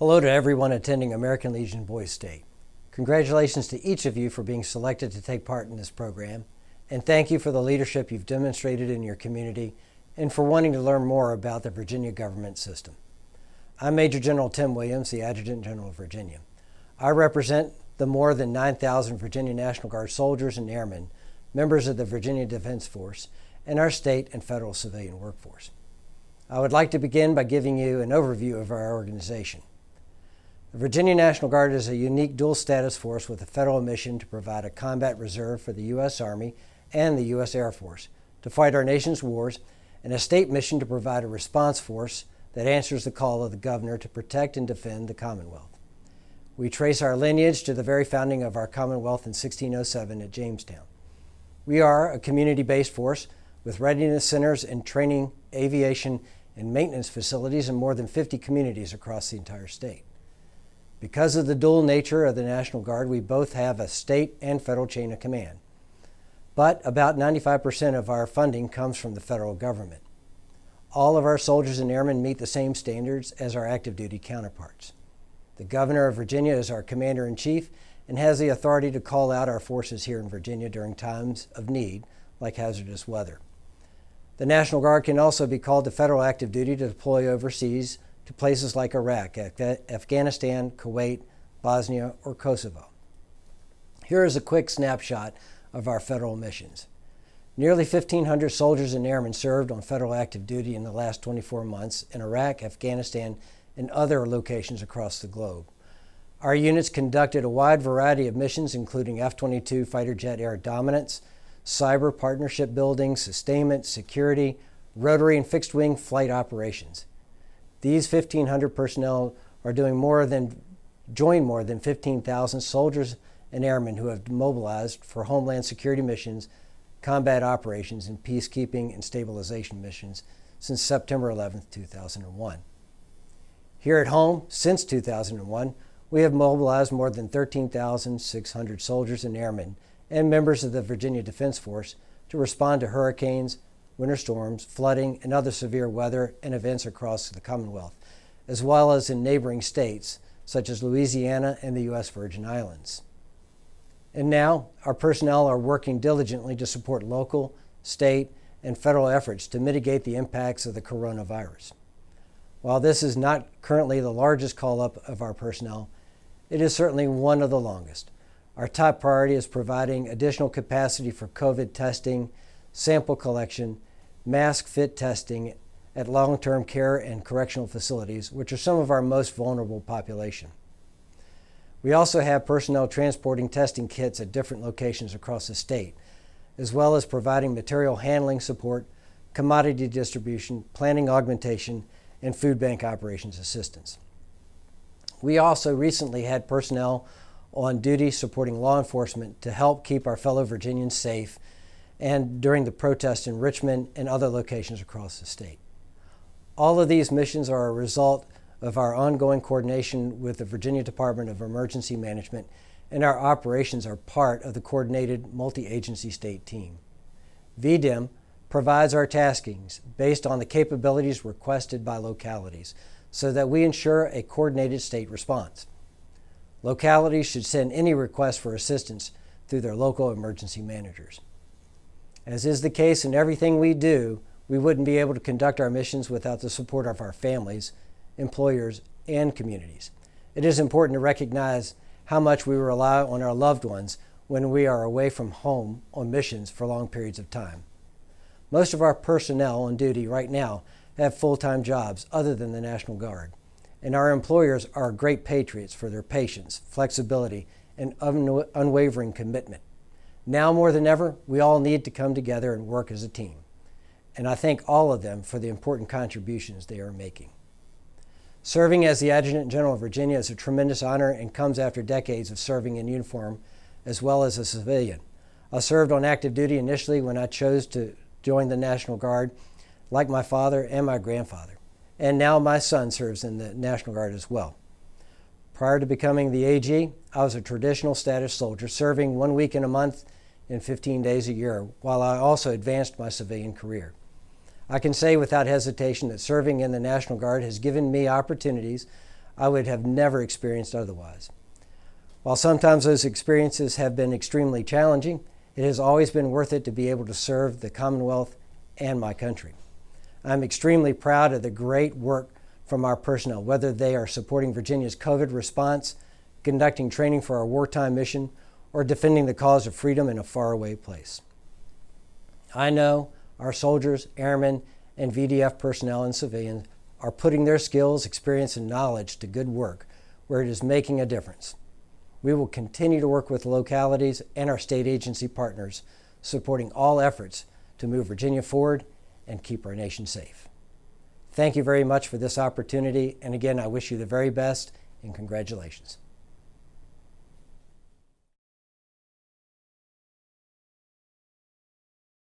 Hello to everyone attending American Legion Boys State. Congratulations to each of you for being selected to take part in this program, and thank you for the leadership you've demonstrated in your community and for wanting to learn more about the Virginia government system. I'm Major General Tim Williams, the Adjutant General of Virginia. I represent the more than 9,000 Virginia National Guard soldiers and airmen, members of the Virginia Defense Force, and our state and federal civilian workforce. I would like to begin by giving you an overview of our organization. The Virginia National Guard is a unique dual-status force with a federal mission to provide a combat reserve for the U.S. Army and the U.S. Air Force to fight our nation's wars, and a state mission to provide a response force that answers the call of the governor to protect and defend the Commonwealth. We trace our lineage to the very founding of our Commonwealth in 1607 at Jamestown. We are a community-based force with readiness centers and training, aviation, and maintenance facilities in more than 50 communities across the entire state. Because of the dual nature of the National Guard, we both have a state and federal chain of command. But about 95% of our funding comes from the federal government. All of our soldiers and airmen meet the same standards as our active duty counterparts. The Governor of Virginia is our Commander-in-Chief and has the authority to call out our forces here in Virginia during times of need, like hazardous weather. The National Guard can also be called to federal active duty to deploy overseas to places like Iraq, Afghanistan, Kuwait, Bosnia, or Kosovo. Here is a quick snapshot of our federal missions. Nearly 1,500 soldiers and airmen served on federal active duty in the last 24 months in Iraq, Afghanistan, and other locations across the globe. Our units conducted a wide variety of missions, including F-22 fighter jet air dominance, cyber partnership building, sustainment, security, rotary and fixed-wing flight operations. These 1,500 personnel are joined more than 15,000 soldiers and airmen who have mobilized for Homeland Security missions, combat operations, and peacekeeping and stabilization missions since September 11, 2001. Here at home, since 2001, we have mobilized more than 13,600 soldiers and airmen and members of the Virginia Defense Force to respond to hurricanes, winter storms, flooding, and other severe weather and events across the Commonwealth, as well as in neighboring states such as Louisiana and the U.S. Virgin Islands. And now, our personnel are working diligently to support local, state, and federal efforts to mitigate the impacts of the coronavirus. While this is not currently the largest call-up of our personnel, it is certainly one of the longest. Our top priority is providing additional capacity for COVID testing, sample collection, mask fit testing at long-term care and correctional facilities, which are some of our most vulnerable population. We also have personnel transporting testing kits at different locations across the state, as well as providing material handling support, commodity distribution, planning augmentation, and food bank operations assistance. We also recently had personnel on duty supporting law enforcement to help keep our fellow Virginians safe and during the protests in Richmond and other locations across the state. All of these missions are a result of our ongoing coordination with the Virginia Department of Emergency Management, and our operations are part of the coordinated multi-agency state team. VDEM provides our taskings based on the capabilities requested by localities so that we ensure a coordinated state response. Localities should send any request for assistance through their local emergency managers. As is the case in everything we do, we wouldn't be able to conduct our missions without the support of our families, employers, and communities. It is important to recognize how much we rely on our loved ones when we are away from home on missions for long periods of time. Most of our personnel on duty right now have full-time jobs other than the National Guard, and our employers are great patriots for their patience, flexibility, and unwavering commitment. Now more than ever, we all need to come together and work as a team, and I thank all of them for the important contributions they are making. Serving as the Adjutant General of Virginia is a tremendous honor and comes after decades of serving in uniform as well as a civilian. I served on active duty initially when I chose to join the National Guard, like my father and my grandfather, and now my son serves in the National Guard as well. Prior to becoming the AG, I was a traditional status soldier, serving 1 week in a month and 15 days a year, while I also advanced my civilian career. I can say without hesitation that serving in the National Guard has given me opportunities I would have never experienced otherwise. While sometimes those experiences have been extremely challenging, it has always been worth it to be able to serve the Commonwealth and my country. I'm extremely proud of the great work from our personnel, whether they are supporting Virginia's COVID response, conducting training for our wartime mission, or defending the cause of freedom in a faraway place. I know our soldiers, airmen, and VDF personnel and civilians are putting their skills, experience, and knowledge to good work where it is making a difference. We will continue to work with localities and our state agency partners, supporting all efforts to move Virginia forward and keep our nation safe. Thank you very much for this opportunity, and again, I wish you the very best and congratulations.